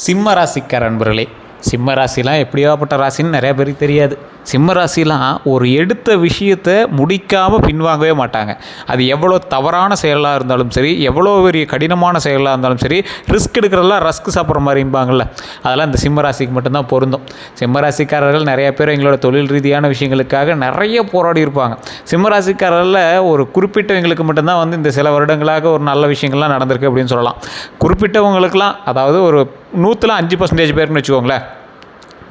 சிம்ம ராசிக்கார அன்பர்களே, சிம்ம ராசிலாம் எப்படியாப்பட்ட ராசின்னு நிறையா பேருக்கு தெரியாது. சிம்ம ராசிலாம் ஒரு எடுத்த விஷயத்தை முடிக்காமல் பின்வாங்கவே மாட்டாங்க. அது எவ்வளோ தவறான செயலாக இருந்தாலும் சரி, எவ்வளோ பெரிய கடினமான செயலாக இருந்தாலும் சரி, ரிஸ்க் எடுக்கிறதெல்லாம் ரஸ்க் சாப்பிட்ற மாதிரிம்பாங்கள்ல, அதெல்லாம் இந்த சிம்ம ராசிக்கு மட்டும்தான் பொருந்தும். சிம்ம ராசிக்காரர்கள் நிறைய பேர் எங்களோட தொழில் ரீதியான விஷயங்களுக்காக நிறைய போராடி இருப்பாங்க. சிம்ம ராசிக்காரர்களில் ஒரு குறிப்பிட்டவங்களுக்கு மட்டும்தான் இந்த சில வருடங்களாக ஒரு நல்ல விஷயங்கள்லாம் நடந்திருக்கு அப்படின்னு சொல்லலாம். குறிப்பிட்டவங்களுக்கெல்லாம், அதாவது ஒரு 100ல் 5% பேருன்னு வச்சுக்கோங்களேன்.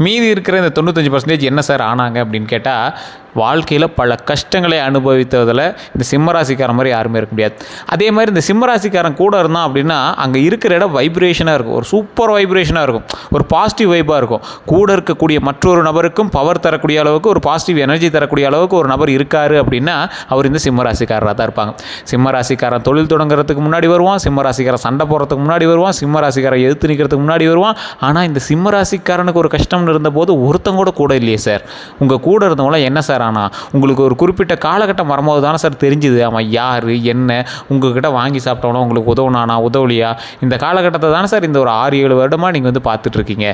மீதி இருக்கிற இந்த 95% என்ன சார் ஆனாங்க அப்படின்னு கேட்டால், வாழ்க்கையில் பல கஷ்டங்களை அனுபவித்ததில் இந்த சிம்மராசிக்காரன் மாதிரி யாருமே இருக்க முடியாது. அதே மாதிரி இந்த சிம்மராசிக்காரன் கூட இருந்தான் அப்படின்னா அங்கே இருக்கிற இடம் வைப்ரேஷனாக இருக்கும், ஒரு சூப்பர் வைப்ரேஷனாக இருக்கும், ஒரு பாசிட்டிவ் வைப்பாக இருக்கும். கூட இருக்கக்கூடிய மற்றொரு நபருக்கும் பவர் தரக்கூடிய அளவுக்கு, ஒரு பாசிட்டிவ் எனர்ஜி தரக்கூடிய அளவுக்கு ஒரு நபர் இருக்கார் அப்படின்னா அவர் இந்த சிம்மராசிக்காரராக தான் இருப்பாங்க. சிம்மராசிக்காரன் தொழில் தொடங்குறதுக்கு முன்னாடி வருவான், சிம்மராசிக்காரன் சண்டை போடுறதுக்கு முன்னாடி வருவான், சிம்மராசிக்காரன் எதிர்த்து நிற்கிறதுக்கு முன்னாடி வருவான். ஆனால் இந்த சிம்மராசிக்காரனுக்கு ஒரு கஷ்டம்னு இருந்தபோது ஒருத்தங்க கூட இல்லையே சார். உங்கள் கூட இருந்தவங்களாம் என்ன சார் ஆனால் உங்களுக்கு ஒரு குறிப்பிட்ட காலகட்டம் வரும்போது தானே சார் தெரிஞ்சுது அவன் யார் என்ன, உங்கள்கிட்ட வாங்கி சாப்பிட்டவனோ உங்களுக்கு உதவுனானா உதவலியா. இந்த காலகட்டத்தை தானே சார் இந்த ஒரு 6-7 வருடமாக நீங்கள் பார்த்துட்ருக்கீங்க.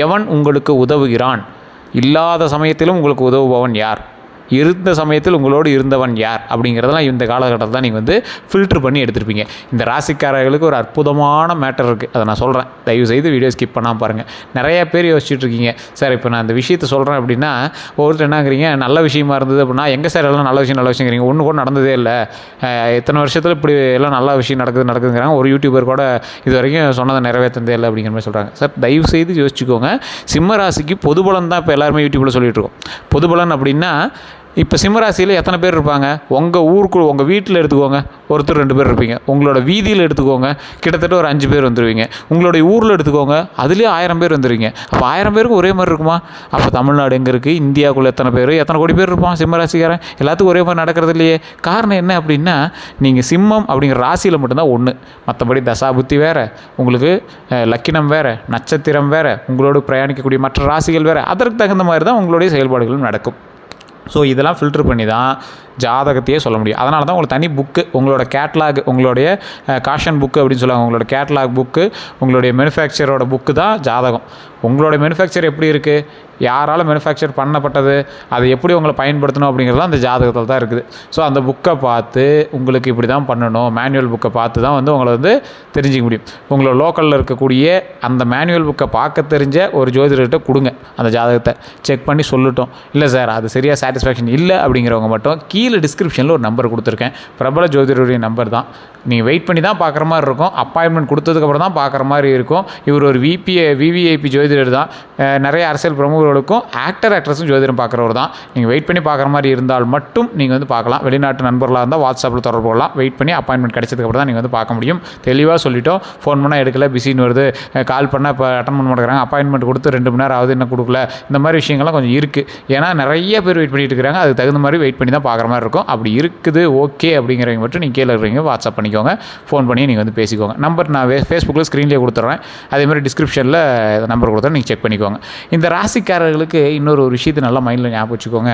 எவன் உங்களுக்கு உதவுகிறான்? இல்லாத சமயத்திலும் உங்களுக்கு உதவுபவன் யார்? இருந்த சமயத்தில் உங்களோடு இருந்தவன் யார்? அப்படிங்கிறதெல்லாம் இந்த காலகட்டத்தில் தான் நீங்கள் ஃபில்ட்ரு பண்ணி எடுத்துருப்பீங்க. இந்த ராசிக்காரர்களுக்கு ஒரு அற்புதமான மேட்டர் இருக்குது, அதை நான் சொல்கிறேன். தயவுசெய்து வீடியோ ஸ்கிப் பண்ணாமல் பாருங்கள். நிறையா பேர் யோசிச்சுட்ருக்கீங்க, சார் இப்போ நான் இந்த விஷயத்தை சொல்கிறேன் அப்படின்னா ஒருத்தர் என்னங்கிறீங்க, நல்ல விஷயமா இருந்தது அப்படின்னா எங்கே சார் எல்லாம் நல்ல விஷயங்கிறீங்க, ஒன்று கூட நடந்ததே இல்லை, இத்தனை வருஷத்தில் இப்படி எல்லாம் நல்ல விஷயம் நடக்குதுங்கிறாங்க, ஒரு யூடியூபர் கூட இது வரைக்கும் சொன்னதை நிறைவேற்றதே இல்லை அப்படிங்கிற மாதிரி சொல்கிறாங்க. சார் தயவுசெய்து யோசிச்சுக்கோங்க. சிம்ம ராசிக்கு பொதுபலன் தான் இப்போ எல்லாருமே யூடியூப்பில் சொல்லிகிட்டு இருக்கோம். பொதுபலன் அப்படின்னா இப்போ சிம்மராசியில் எத்தனை பேர் இருப்பாங்க? உங்கள் ஊருக்குள்ள, உங்கள் வீட்டில் எடுத்துக்கோங்க, ஒருத்தர் 2 பேர் இருப்பீங்க. உங்களோட வீதியில் எடுத்துக்கோங்க, கிட்டத்தட்ட ஒரு 5 பேர் வந்துடுவீங்க. உங்களுடைய ஊரில் எடுத்துக்கோங்க, அதுலேயே 1000 பேர் வந்துடுவீங்க. அப்போ 1000 பேருக்கு ஒரே மாதிரி இருக்குமா? அப்போ தமிழ்நாடு எங்கே இருக்குது? இந்தியாவுக்குள்ளே எத்தனை கோடி பேர் இருப்பான் சிம்மராசிக்காரன்? எல்லாத்துக்கும் ஒரே மாதிரி நடக்கிறது இல்லையே. காரணம் என்ன அப்படின்னா, நீங்கள் சிம்மம் அப்படிங்கிற ராசியில் மட்டும்தான் ஒன்று. மற்றபடி தசாபுத்தி வேறு, உங்களுக்கு லக்கினம் வேறு, நட்சத்திரம் வேறு, உங்களோடு பிரயாணிக்கக்கூடிய மற்ற ராசிகள் வேறு. அதற்கு தகுந்த மாதிரி தான் உங்களுடைய செயல்பாடுகளும் நடக்கும். ஸோ இதெல்லாம் ஃபில்ட்ரு பண்ணி தான் ஜாதகத்தையே சொல்ல முடியும். அதனால தான் உங்களுக்கு தனி புக்கு, உங்களோட கேட்லாக், உங்களுடைய காஷன் புக்கு அப்படின்னு சொல்லுவாங்க. உங்களோட கேட்லாக் புக்கு, உங்களுடைய மேனுஃபேக்சரோட புக்கு தான் ஜாதகம். உங்களோட மேனுஃபேக்சர் எப்படி இருக்குது, யாரால் மேனுஃபேக்சர் பண்ணப்பட்டது, அதை எப்படி உங்களை பயன்படுத்தணும் அப்படிங்கிறதுலாம் அந்த ஜாதகத்தில் தான் இருக்குது. ஸோ அந்த புக்கை பார்த்து உங்களுக்கு இப்படி தான் பண்ணணும், மேனுவல் புக்கை பார்த்து தான் உங்களை தெரிஞ்சிக்க முடியும். உங்களோட லோக்கலில் இருக்கக்கூடிய அந்த மேனுவல் புக்கை பார்க்க தெரிஞ்ச ஒரு ஜோதிடர்கிட்ட கொடுங்க, அந்த ஜாதகத்தை செக் பண்ணி சொல்லட்டும். இல்லை சார் அது சரியாக சாட்டிஸ்ஃபேக்ஷன் இல்லை அப்படிங்கிறவங்க மட்டும் கீழே டிஸ்கிரிப்ஷனில் ஒரு நம்பர் கொடுத்துருக்கேன், பிரபல ஜோதிடருடைய நம்பர் தான். நீங்கள் வெயிட் பண்ணி தான் பார்க்குற மாதிரி இருக்கும், அப்பாயின்மெண்ட் கொடுத்ததுக்கப்புறம் தான் பார்க்குற மாதிரி இருக்கும். இவர் ஒரு விவிஐபி ஜோதிடர் தான். நிறைய அரசியல் பிரமுகர்களுக்கும் ஆக்ட்ரஸும் ஜோதிடம் பார்க்குறவர் தான். நீங்கள் வெயிட் பண்ணி பார்க்குற மாதிரி இருந்தால் மட்டும் நீங்கள் பார்க்கலாம். வெளிநாட்டு நண்பர்களாக இருந்தால் வாட்ஸ்அப்பில் தொடர்பு கொள்ளலாம். வெயிட் பண்ணி அப்பாயின்மெண்ட் கிடைச்சதுக்கப்புறம் தான் நீங்கள் பார்க்க முடியும். தெளிவாக சொல்லிட்டோம். ஃபோன் பண்ணால் எடுக்கல, பிஸின்னு வருது, கால் பண்ணால் இப்போ அட்டன் பண்ண மாட்டேங்கிறாங்க, அப்பாயின்மெண்ட் கொடுத்து 2 மணி நேரம் ஆகுது, இன்னும் கொடுக்கல. இந்த மாதிரி விஷயங்கள்லாம் கொஞ்சம் இருக்குது. ஏன்னா நிறைய பேர் வெயிட் பண்ணிட்டு இருக்கிறாங்க. அதுக்கு தகுந்த மாதிரி வெயிட் பண்ணி தான் பார்க்குற மாதிரி இருக்கும். அப்படி இருக்குது ஓகே அப்படிங்கிறவங்க மட்டும் நீங்கள் கீழே இருக்கிறீங்க வாட்ஸ்அப் பண்ணிக்கோங்க, ஃபோன் பண்ணி நீங்கள் பேசிக்கோங்க. நம்பர் நான் ஃபேஸ்புக்கில் ஸ்க்ரீன்லேயே கொடுத்துட்றேன், அதேமாதிரி டிஸ்கிரிப்ஷனில் நம்பர் கொடுத்துறேன், நீங்கள் செக் பண்ணிக்கோங்க. இந்த ராசிக்காரர்களுக்கு இன்னொரு விஷயத்தை நல்லா மைண்டில் ஞாபகம் வச்சுக்கோங்க.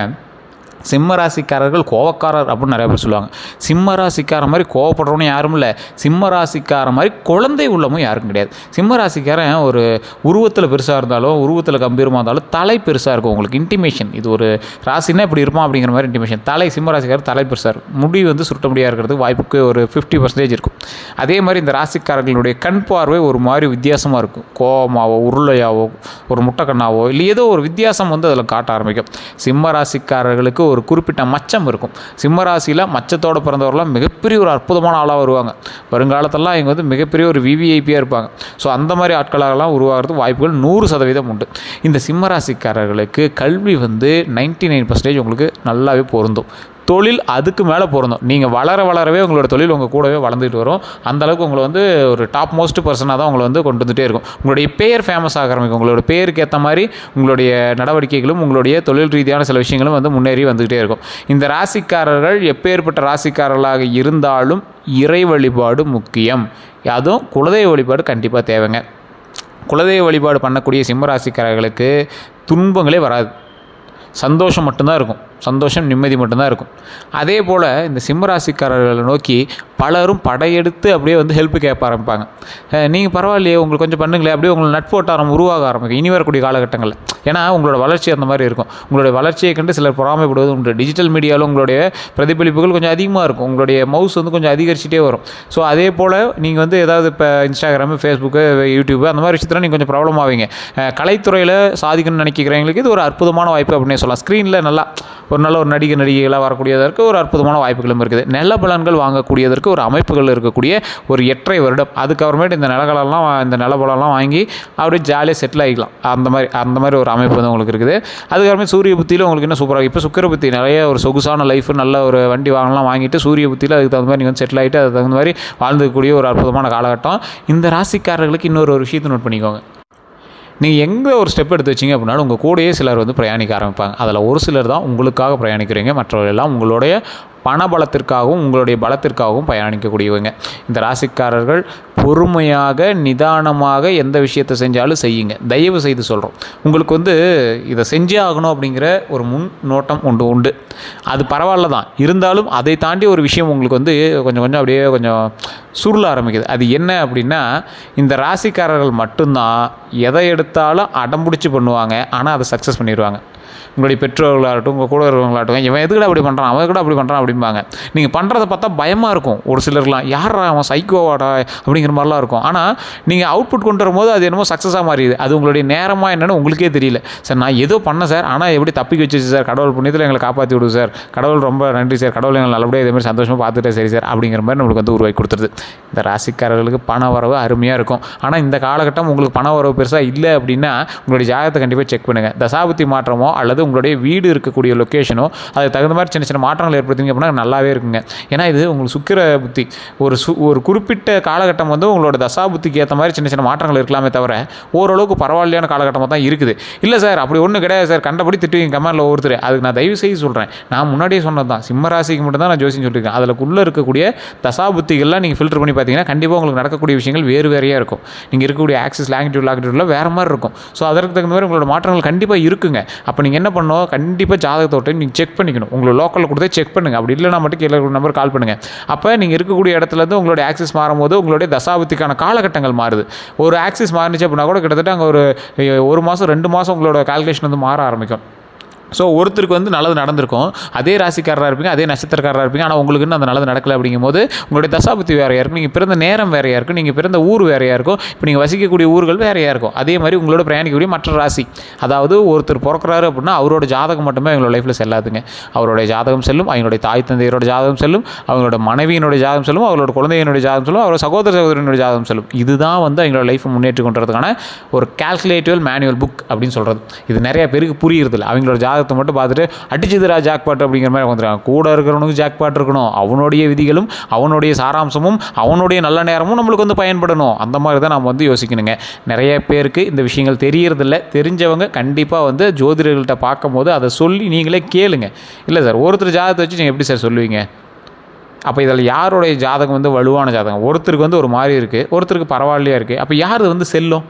சிம்ம ராசிக்காரர்கள் கோவக்காரர் அப்படின்னு நிறைய பேர் சொல்லுவாங்க. சிம்ம ராசிக்கார மாதிரி கோவப்படுறவனும் யாரும் இல்லை, சிம்ம ராசிக்கார மாதிரி குழந்தை உள்ளமும் யாருக்கும் கிடையாது. சிம்ம ராசிக்காரன் ஒரு உருவத்தில் பெருசாக இருந்தாலும், உருவத்தில் கம்பீரமாக இருந்தாலும், தலை பெருசாக இருக்கும். உங்களுக்கு இன்டிமேஷன், இது ஒரு ராசினா இப்படி இருப்பான் அப்படிங்கிற மாதிரி இன்டிமேஷன். சிம்ம ராசிக்காரர் தலை பெருசாக இருக்கும். முடி சுருட்ட முடியாக இருக்கிறதுக்கு வாய்ப்புக்கு ஒரு 50% இருக்கும். அதே மாதிரி இந்த ராசிக்காரர்களுடைய கண் பார்வை ஒரு மாதிரி வித்தியாசமாக இருக்கும். கோவமாவோ, உருளையாவோ, ஒரு முட்டைக்கண்ணாவோ, இல்லை ஏதோ ஒரு வித்தியாசம் அதில் காட்ட ஆரம்பிக்கும். சிம்ம ராசிக்காரர்களுக்கு ஒரு குறிப்பிட்ட மச்சம் இருக்கும். சிம்மராசியில் மச்சத்தோடு பிறந்தவர்களாம் மிகப்பெரிய ஒரு அற்புதமான ஆளாக வருவாங்க. வருங்காலத்திலலாம் இவங்க மிகப்பெரிய ஒரு விவிஐபியாக இருப்பாங்க. ஸோ அந்த மாதிரி ஆட்களாகலாம் உருவாகிறதுக்கு வாய்ப்புகள் 100% உண்டு. இந்த சிம்மராசிக்காரர்களுக்கு கல்வி 99% உங்களுக்கு நல்லாவே பொருந்தும். தொழில் அதுக்கு மேலே பொருந்தும். நீங்கள் வளரவே உங்களோட தொழில் உங்கள் கூடவே வளர்ந்துட்டு வரும். அந்தளவுக்கு உங்களை ஒரு டாப் மோஸ்ட் பர்சனாக தான் உங்களை கொண்டு வந்துகிட்டே இருக்கும். உங்களுடைய பேர் ஃபேமஸ் ஆக ஆரம்பிக்கும். உங்களோட பேருக்கு ஏற்ற மாதிரி உங்களுடைய நடவடிக்கைகளும் உங்களுடைய தொழில் ரீதியான சில விஷயங்களும் முன்னேறி வந்துகிட்டே இருக்கும். இந்த ராசிக்காரர்கள் எப்பேற்பட்ட ராசிக்காரர்களாக இருந்தாலும் இறை வழிபாடு முக்கியம். அதுவும் குலதெய்வ வழிபாடு கண்டிப்பாக தேவைங்க. குலதெய்வ வழிபாடு பண்ணக்கூடிய சிம்மராசிக்காரர்களுக்கு துன்பங்களே வராது, சந்தோஷம் மட்டும்தான் இருக்கும். சந்தோஷம், நிம்மதி மட்டும்தான் இருக்கும். அதே போல் இந்த சிம்மராசிக்காரர்களை நோக்கி பலரும் படையெடுத்து அப்படியே வந்து ஹெல்ப் கேட்க ஆரம்பிப்பாங்க. நீங்கள் பரவாயில்லையே, உங்களுக்கு கொஞ்சம் பண்ணுங்களேன், அப்படியே உங்களை நட்பு வட்டாரம் உருவாக ஆரம்பிக்கும் இனி வரக்கூடிய காலகட்டங்களில். ஏன்னா உங்களோட வளர்ச்சி அந்த மாதிரி இருக்கும். உங்களுடைய வளர்ச்சியை கண்டு சிலர் பொறாமைப்படுவது உண்டு. டிஜிட்டல் மீடியாவில் உங்களுடைய பிரதிபலிப்புகள் கொஞ்சம் அதிகமாக இருக்கும். உங்களுடைய மவுஸ் வந்து கொஞ்சம் அதிகரிச்சுட்டே வரும். ஸோ அதே போல் நீங்கள் வந்து ஏதாவது இப்போ இன்ஸ்டாகிராமு, ஃபேஸ்புக்கு, யூடியூப்பு அந்த மாதிரி விஷயத்தில் நீங்கள் கொஞ்சம் ப்ராப்ளம் ஆவீங்க. கலைத்துறையில் சாதிக்கணும்னு நினைக்கிறவங்களுக்கு இது ஒரு அற்புதமான வாய்ப்பு அப்படின்னே சொல்லலாம். ஸ்க்ரீனில் நல்லா ஒரு நல்ல ஒரு நடிகைகளாக வரக்கூடியதற்கு ஒரு அற்புதமான வாய்ப்புகளும் இருக்குது. நல்ல பலன்கள் வாங்கக்கூடியதற்கு ஒரு அமைப்புகள் இருக்கக்கூடிய ஒரு 8.5 வருடம். அதுக்கப்புறமேட்டு இந்த நிலபலம்லாம் வாங்கி அப்படியே ஜாலியாக செட்டில் ஆகிக்கலாம். அந்த மாதிரி ஒரு அமைப்பு வந்து உங்களுக்கு இருக்குது. அதுக்கப்புறமே சூரிய புத்தியில் உங்களுக்கு இன்னும் சூப்பராக. இப்போ சுக்கிர புத்தி நிறைய ஒரு சொகுசான லைஃப், நல்ல ஒரு வண்டி வாங்கலாம் வாங்கிட்டு சூரிய புத்தியில் அதுக்கு தகுந்த மாதிரி நீங்கள் வந்து செட்டில் ஆகிட்டு அதுக்கு தகுந்த மாதிரி வாழ்ந்துக்கூடிய ஒரு அற்புதமான காலகட்டம். இந்த ராசிக்காரர்களுக்கு இன்னொரு விஷயத்தை நோட் பண்ணிக்கோங்க. நீங்கள் எங்கே ஒரு ஸ்டெப் எடுத்து வச்சிங்க அப்படின்னாலும் உங்கள் கூடயே சிலர் வந்து பிரயாணிக்க ஆரம்பிப்பாங்க. அதில் ஒரு சிலர் தான் உங்களுக்காக பிரயாணிக்கிறீங்க, மற்றவர்களெல்லாம் உங்களுடைய பணபலத்திற்காகவும் உங்களுடைய பலத்திற்காகவும் பயணிக்கக்கூடியவங்க. இந்த ராசிக்காரர்கள் பொறுமையாக நிதானமாக எந்த விஷயத்தை செஞ்சாலும் செய்யுங்க. தயவு செய்து சொல்கிறோம், உங்களுக்கு வந்து இதை செஞ்சே ஆகணும் அப்படிங்கிற ஒரு முன் நோட்டம் உண்டு. அது பரவாயில்ல தான், இருந்தாலும் அதை தாண்டி ஒரு விஷயம் உங்களுக்கு வந்து கொஞ்சம் அப்படியே கொஞ்சம் சுருள ஆரம்பிக்குது. அது என்ன அப்படின்னா, இந்த ராசிக்காரர்கள் மட்டும்தான் எதை எடுத்தாலும் அடம்பிடிச்சு பண்ணுவாங்க. ஆனால் அதை சக்ஸஸ் பண்ணிடுவாங்க. உங்களுடைய பெற்றோர்களாகட்டும், உங்கள் கூட இருக்கிறவங்களாகட்டும், இவன் எதுக்கூட அப்படி பண்ணுறான், அவன் கூட அப்படி பண்ணுறான் அப்படிம்பாங்க. நீங்கள் பண்ணுறதை பார்த்தா பயமாக இருக்கும். ஒரு சிலர்லாம் யாரா அவன் சைக்கோவாடா அப்படிங்கிற மாதிரிலாம் இருக்கும். ஆனால் நீங்கள் அவுட்புட் கொண்டு வரும்போது அது என்னமோ சக்ஸஸாக மாறிடுது. அது உங்களுடைய நேரமாக என்னென்னு உங்களுக்கே தெரியல. சார் நான் ஏதோ பண்ணேன் சார், ஆனால் எப்படி தப்பிக்க வச்சிச்சு சார், கடவுள் புண்ணியத்தில் எங்களை காப்பாற்றி விடுது சார், கடவுள் ரொம்ப நன்றி சார், கடவுள் எங்களை நல்லபடியாக இதேமாதிரி சந்தோஷமாக பார்த்துட்டே சரி சார் அப்படிங்கிற மாதிரி நம்மளுக்கு வந்து உருவாக்கி கொடுத்துருது. இந்த ராசிக்காரர்களுக்கு பண வரவு அருமையாக இருக்கும். ஆனால் இந்த காலகட்டம் உங்களுக்கு பண வரவு பெருசாக இல்லை அப்படின்னா உங்களுடைய ஜாதகத்தை கண்டிப்பாக செக் பண்ணுங்கள். தசாபுத்தி மாற்றமோ அல்லது உங்களுடைய வீடு இருக்கக்கூடிய லொக்கேஷனோ அதுக்கு தகுந்த மாதிரி சின்ன சின்ன மாற்றங்கள் ஏற்படுத்திங்க அப்படின்னா நல்லாவே இருக்குங்க. ஏன்னா இது உங்களுக்கு சுக்கிர புத்தி. ஒரு குறிப்பிட்ட காலகட்டம் வந்து உங்களோட தசாபுத்திக்கு ஏற்ற மாதிரி சின்ன சின்ன மாற்றங்கள் இருக்கலாமே தவிர ஓரளவுக்கு பரவாயில்லையான காலகட்டமாக தான் இருக்குது. இல்லை சார் அப்படி ஒன்றும் கிடையாது சார், கண்டபடி திட்டுவீங்க கமெண்டில் ஒருத்தர். அதுக்கு நான் தயவு செய்து சொல்கிறேன், நான் முன்னாடியே சொன்னது தான், சிம்மராசிக்கு மட்டும் தான் நான் ஜோசியம் சொல்லியிருக்கேன். அதுக்குள்ளே இருக்கக்கூடிய தசாபுத்திகள்லாம் நீங்கள் ஃபில்டர் பண்ணி பார்த்தீங்கன்னா கண்டிப்பாக உங்களுக்கு நடக்கக்கூடிய விஷயங்கள் வேறையாக இருக்கும். நீங்கள் இருக்கக்கூடிய ஆக்சிஸ் லாங்கிடியூடில் வேறு மாதிரி இருக்கும். ஸோ அதற்கு தகுந்த மாதிரி உங்களோட மாற்றங்கள் கண்டிப்பாக இருக்குங்க. அப்போ நீங்கள் என்ன பண்ணணும், கண்டிப்பாக ஜாதகத்தோட்ட நீங்கள் செக் பண்ணிக்கணும். உங்களை லோக்கலில் கொடுத்தே செக் பண்ணுங்கள். அப்படி இல்லைனா மட்டும் கீழே நம்பர் கால் பண்ணுங்கள். அப்போ நீங்கள் இருக்கக்கூடிய இடத்துலேருந்து உங்களுடைய ஆக்சிஸ் மாறும்போது உங்களுடைய தசாபுத்திக்கான காலகட்டங்கள் மாறுது. ஒரு ஆக்சிஸ் மாறிச்சு அப்படின்னா கூட கிட்டத்தட்ட அங்கே ஒரு மாதம் 2 மாதம் உங்களோட கால்குலேஷன் வந்து மாற ஆரம்பிக்கும். ஸோ ஒருத்தருக்கு வந்து நல்லது நடந்திருக்கும், அதே ராசிக்காரராக இருப்பீங்க, அதே நட்சத்திரக்காரராக இருப்பீங்க, ஆனால் உங்களுக்கு இன்னும் அந்த நல்லது நடக்கலை. அப்படிங்கும்போது உங்களுடைய தசாபுத்தி வேறையாக இருக்கும், நீங்கள் பிறந்த நேரம் வேறையாக இருக்கும், நீங்கள் பிறந்த ஊர் வேறையாக இருக்கும், இப்போ நீங்கள் வசிக்கக்கூடிய ஊர்கள் வேறையாக இருக்கும். அதே மாதிரி உங்களோட பிரயாணிக்கக்கூடிய மற்ற ராசி, அதாவது ஒருத்தர் பிறக்கிறாரு அப்படின்னா அவரோட ஜாதகம் மட்டுமே அவங்களோட லைஃப்பில் செல்லாதுங்க. அவருடைய ஜாதகம் செல்லும், அவங்களுடைய தாய் தந்தையரோட ஜாதகம் செல்லும், அவங்களோட மனைவியினுடைய ஜாதகம் செல்லும், அவங்களோட குழந்தையினுடைய ஜாதகம் செல்லும், அவரோட சகோதரனுடைய ஜாதகம் செல்லும். இதுதான் வந்து அவங்களோட லைஃப்பை முன்னேற்றி கொண்டுறதுக்கான ஒரு கால்குலேட்டிவ் மேனுவல் புக் அப்படின்னு சொல்கிறது. இது நிறைய பேருக்கு புரியுறதில்ல. அவங்களோட ஜாதகத்தை மட்டும் பார்த்துட்டு அடிச்சதுரா ஜாக்பாட் அப்படிங்கிற மாதிரி வந்துருக்காங்க. கூட இருக்கிறவனுக்கு ஜாக்பாட் இருக்கணும், அவனுடைய விதிகளும் அவனுடைய சாராம்சமும் அவனுடைய நல்ல நேரமும் நம்மளுக்கு வந்து பயன்படணும். அந்த மாதிரி தான் நம்ம வந்து யோசிக்கணுங்க. நிறைய பேருக்கு இந்த விஷயங்கள் தெரியறதில்ல. தெரிஞ்சவங்க கண்டிப்பாக வந்து ஜோதிடர்கள்ட்ட பார்க்கும் போது அதை சொல்லி நீங்களே கேளுங்க. இல்லை சார் ஒருத்தர் ஜாதகத்தை வச்சு நீங்கள் எப்படி சார் சொல்லுவீங்க? அப்போ இதில் யாருடைய ஜாதகம் வந்து வலுவான ஜாதகம்? ஒருத்தருக்கு வந்து ஒரு மாதிரி இருக்குது, ஒருத்தருக்கு பரவாயில்லையா இருக்குது. அப்போ யார் வந்து செல்லும்?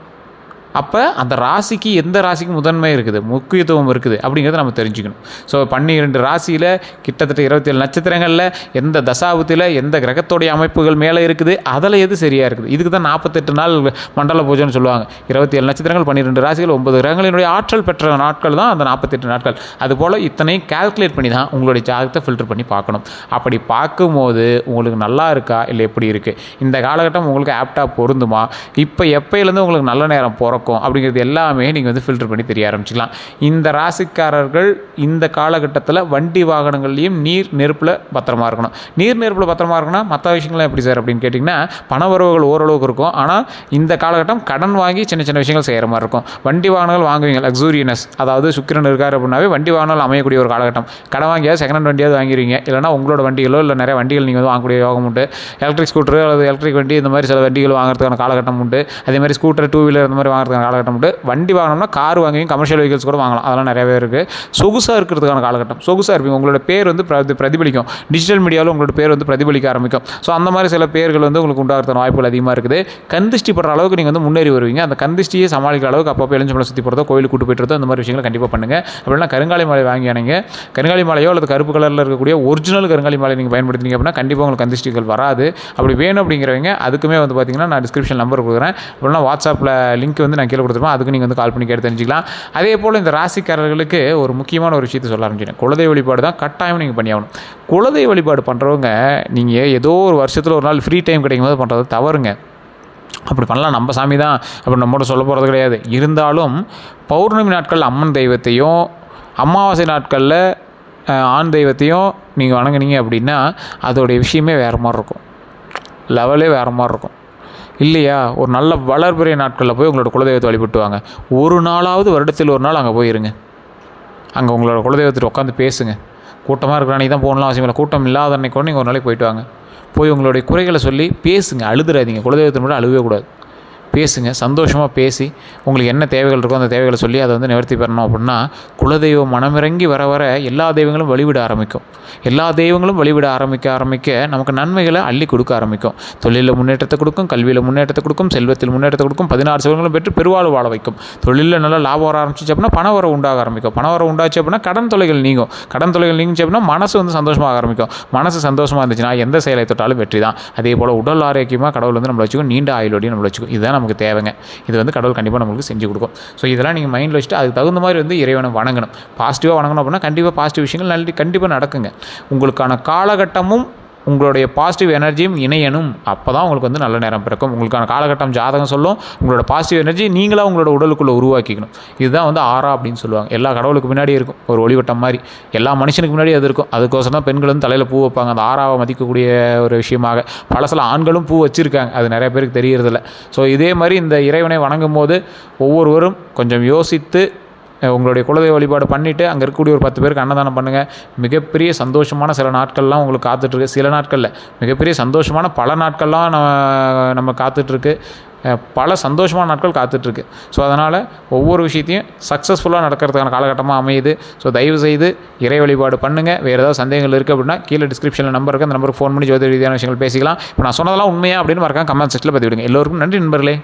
அப்போ அந்த ராசிக்கு எந்த ராசிக்கு முதன்மை இருக்குது, முக்கியத்துவம் இருக்குது அப்படிங்கிறத நம்ம தெரிஞ்சுக்கணும். ஸோ 12 ராசியில் கிட்டத்தட்ட 27 நட்சத்திரங்களில் எந்த தசாபுத்தியில் எந்த கிரகத்தோடைய அமைப்புகள் மேலே இருக்குது, அதில் எது சரியாக இருக்குது. இதுக்கு தான் 48 நாள் மண்டல பூஜைன்னு சொல்லுவாங்க. 27 நட்சத்திரங்கள் 12 ராசிகள் 9 கிரகங்களினுடைய ஆற்றல் பெற்ற நாட்கள் தான் அந்த 48 நாட்கள். அதுபோல் இத்தனையும் கால்குலேட் பண்ணி தான் உங்களுடைய ஜாதகத்தை ஃபில்டர் பண்ணி பார்க்கணும். அப்படி பார்க்கும்போது உங்களுக்கு நல்லா இருக்கா இல்லை எப்படி இருக்குது, இந்த காலகட்டம் உங்களுக்கு ஆப்டாக பொருந்துமா, இப்போ எப்போயிலேருந்து உங்களுக்கு நல்ல நேரம் போகிறோம் அப்படிங்கிறது எல்லாமே நீங்கள் வந்து ஃபில்டர் பண்ணி தெரிய ஆரம்பிச்சிக்கலாம். இந்த ராசிக்காரர்கள் இந்த காலகட்டத்தில் வண்டி வாகனங்கள்லையும் நீர் நெருப்பில் பத்திரமா இருக்கணும். நீர் நெருப்பில் பத்திரமா இருக்கணும். மற்ற விஷயங்கள்லாம் எப்படி சார் அப்படின்னு கேட்டிங்கன்னா, பணவரவுகள் ஓரளவுக்கு இருக்கும். ஆனால் இந்த காலகட்டம் கடன் வாங்கி சின்ன சின்ன விஷயங்கள் செய்கிற மாதிரி இருக்கும். வண்டி வாகனங்கள் வாங்குவீங்க, லக்ஸூரியனஸ், அதாவது சுக்கிரன் இருக்கார் அப்படின்னாவே வண்டி வாகனங்கள் அமையக்கூடிய ஒரு காலகட்டம். கடன் வாங்கியாவது செகண்ட் ஹேண்ட் வண்டியாவது வாங்கிடுவீங்க. இல்லைனா உங்களோட வண்டிகளோ இல்லை நிறைய வண்டிகள் நீங்கள் வந்து வாங்கக்கூடிய யோகம் உண்டு. எலக்ட்ரிக் ஸ்கூட்டரு அல்லது எலக்ட்ரிக் வண்டி இந்த மாதிரி சில வண்டிகள் வாங்குறதுக்கான காலகட்டம் உண்டு. அதே மாதிரி ஸ்கூட்டர், 2 வீலர் இந்த மாதிரி வாங்குறது இருக்கிறதுக்கான காலகட்டம் உண்டு. வண்டி வாங்கினோம்னா கார் வாங்குவீங்க, கமர்ஷியல் வெஹிக்கிள்ஸ் கூட வாங்கலாம், அதெல்லாம் நிறையவே இருக்குது. சொகுசாக இருக்கிறதுக்கான காலகட்டம், சொகுசாக இருப்பீங்க, உங்களோட பேர் வந்து பிரதிபலிக்கும், டிஜிட்டல் மீடியாவில் உங்களோட பேர் வந்து பிரதிபலிக்க ஆரம்பிக்கும். ஸோ அந்த மாதிரி சில பேர்கள் வந்து உங்களுக்கு உண்டாகிறதுக்கான வாய்ப்புகள் அதிகமாக இருக்குது. கந்திஷ்டி படுற அளவுக்கு நீங்கள் வந்து முன்னேறி வருவீங்க. அந்த கந்திஷ்டியை சமாளிக்கிற அளவுக்கு அப்பப்போ எலுமிச்சம்பழம் சுற்றி போகிறதோ, கோயிலுக்கு கூட்டு போய்ட்டு அந்த மாதிரி விஷயங்களை கண்டிப்பாக பண்ணுங்கள். அப்படின்னா கருங்காலி மாலை வாங்கி அணைங்க. கருங்காலி மாலையோ அல்லது கருப்பு கலரில் இருக்கக்கூடிய ஒரிஜினல் கருங்காலி மாலை நீங்கள் பயன்படுத்தினீங்க அப்படின்னா கண்டிப்பாக உங்களுக்கு கந்திஷ்டிகள் வராது. அப்படி வேணும் அப்படிங்கிறவங்க அதுக்குமே வந்து பார்த்தீங்கன்னா நான் டிஸ்கிரிப்ஷன் நம்பர் கொடுக்குறேன், அப்படின்னா வாட்ஸ்அப்பில் லிங்க் வந்து நான் கீழே கொடுத்துருப்பேன், அதுக்கு நீங்கள் வந்து கால் பண்ணி கேட்டு தெரிஞ்சிக்கலாம். அதே போல் இந்த ராசிக்காரர்களுக்கு ஒரு முக்கியமான ஒரு விஷயத்தை சொல்ல ஆரம்பிச்சிட்டேன். குலதெய்வ வழிபாடு தான் கட்டாயம் நீங்கள் பண்ணி ஆகணும். குலதெய்வ வழிபாடு பண்ணுறவங்க நீங்கள் ஏதோ ஒரு வருஷத்தில் ஒரு நாள் ஃப்ரீ டைம் கிடைக்கும் போது பண்ணுறது தவறுங்க. அப்படி பண்ணலாம், நம்ம சாமி தான் அப்படி நம்மளோட சொல்ல போகிறது கிடையாது. இருந்தாலும் பௌர்ணமி நாட்கள் அம்மன் தெய்வத்தையும், அமாவாசை நாட்களில் ஆண் தெய்வத்தையும் நீங்கள் வணங்குனீங்க அப்படின்னா அதோடைய விஷயமே வேறு மாதிரி இருக்கும், லெவலே வேறு மாதிரி இருக்கும் இல்லையா? ஒரு நல்ல வளர்பிறை நாட்களில் போய் உங்களோட குலதெய்வத்தை வழிபட்டுவாங்க. ஒரு நாளாவது வருடத்தில் ஒரு நாள் அங்கே போயிருங்க. அங்கே உங்களோட குலதெய்வத்தை உட்காந்து பேசுங்க. கூட்டமாக இருக்கிற அன்றைக்கி தான் போகணும் அவசியம் இல்லை, கூட்டம் இல்லாத அன்றைக்கி கூட நீங்கள் ஒரு நாளைக்கு போயிட்டு வாங்க. போய் உங்களுடைய குறைகளை சொல்லி பேசுங்க, அழுதுறாதீங்க. குலதெய்வத்தை மட்டும் அழுகவே கூடாது, பேசுங்க. சந்தோஷமாக பேசி உங்களுக்கு என்ன தேவைகள் இருக்கோ அந்த தேவைகளை சொல்லி அதை வந்து நிவர்த்தி பெறணும். அப்படின்னா குலதெய்வம் மனமிறங்கி வர வர எல்லா தெய்வங்களும் வழிவிட ஆரம்பிக்கும். எல்லா தெய்வங்களும் வழிவிட ஆரம்பிக்க நமக்கு நன்மைகளை அள்ளி கொடுக்க ஆரம்பிக்கும். தொழிலில் முன்னேற்றத்தை கொடுக்கும், கல்வியில் முன்னேற்றத்தை கொடுக்கும், செல்வத்தில் முன்னேற்றத்தை கொடுக்கும், 16 செல்வங்களும் பெற்று பெருவாழ்வு வாழ வைக்கும். தொழிலில் நல்லா லாபம் வர ஆரம்பிச்சிச்சு அப்படின்னா பண வர உண்டாக ஆரம்பிக்கும். பண வர உண்டாச்சு அப்படின்னா கடன் தொலைகள் நீங்கும். கடன் தொலைகள் நீங்கிச்சு அப்படின்னா மனசு வந்து சந்தோஷமாக ஆரம்பிக்கும். மனசு சந்தோஷமாக இருந்துச்சுன்னா எந்த செயலை தொட்டாலும் வெற்றி தான். அதே போல் உடல் ஆரோக்கியமாக கடவுள் வந்து நம்மளை வச்சுக்கும், நீண்ட ஆயுளோடையும் நம்மளை வச்சுக்கும். இதுதான் நமக்கு தேவைங்க. இது வந்து கடவுள் கண்டிப்பாக நம்மளுக்கு செஞ்சு கொடுக்கும். ஸோ இதெல்லாம் நீங்கள் மைண்டில் வச்சுட்டு அதுக்கு தகுந்த மாதிரி வந்து இறைவனை வணங்கணும். பாசிட்டிவாக வணங்கணும் அப்படின்னா கண்டிப்பாக பாசிட்டிவ் விஷயங்கள் கண்டிப்பாக நடக்குங்க. உங்களுக்கான காலகட்டமும் உங்களுடைய பாசிட்டிவ் எனர்ஜியும் இணையணும். அப்போ தான் உங்களுக்கு வந்து நல்ல நேரம் பிறக்கும். உங்களுக்கான காலகட்டம் ஜாதகம் சொல்லும். உங்களோட பாசிட்டிவ் எனர்ஜி நீங்களாக உங்களோட உடலுக்குள்ளே உருவாக்கிக்கணும். இதுதான் வந்து ஆறா அப்படின்னு சொல்லுவாங்க. எல்லா கடவுளுக்கு முன்னாடி இருக்கும் ஒரு ஒளிவட்டம் மாதிரி, எல்லா மனுஷனுக்கு முன்னாடி அது இருக்கும். அதுக்கோசரம் தான் பெண்கள் வந்து தலையில் பூ வைப்பாங்க, அந்த ஆறாவை மதிக்கக்கூடிய ஒரு விஷயமாக. பல சில ஆண்களும் பூ வச்சுருக்காங்க, அது நிறைய பேருக்கு தெரியறதில்ல. ஸோ இதே மாதிரி இந்த இறைவனை வணங்கும் போது ஒவ்வொருவரும் கொஞ்சம் யோசித்து உங்களுடைய குலதெய்வ வழிபாடு பண்ணிவிட்டு அங்கே இருக்கக்கூடிய ஒரு 10 பேருக்கு அன்னதானம் பண்ணுங்கள். மிகப்பெரிய சந்தோஷமான சில நாட்கள்லாம் உங்களுக்கு காத்துட்ருக்கு. சில நாட்களில் மிகப்பெரிய சந்தோஷமான பல நாட்கள்லாம் நம்ம காத்துட்ருக்கு. பல சந்தோஷமான நாட்கள் காத்துட்ருக்கு. ஸோ அதனால் ஒவ்வொரு விஷயத்தையும் சக்ஸஸ்ஃபுல்லாக நடக்கிறதுக்கான காலகட்டமாக அமையுது. ஸோ தயவுசெய்து இறை வழிபாடு பண்ணுங்கள். வேறு ஏதாவது சந்தேகங்கள் இருக்குது அப்படின்னா கீழே டிஸ்கிரிப்ஷனில் நம்பர் இருக்குது, அந்த நம்பருக்கு ஃபோன் பண்ணி ஜோதிட ரீதியான விஷயங்கள் பேசிக்கலாம். இப்போ நான் சொன்னதெல்லாம் உண்மையா அப்படின்னு மறக்காம கமெண்ட் செக்ஷனில் பதிவிடுங்க. எல்லோருக்கும் நன்றி நண்பர்களே.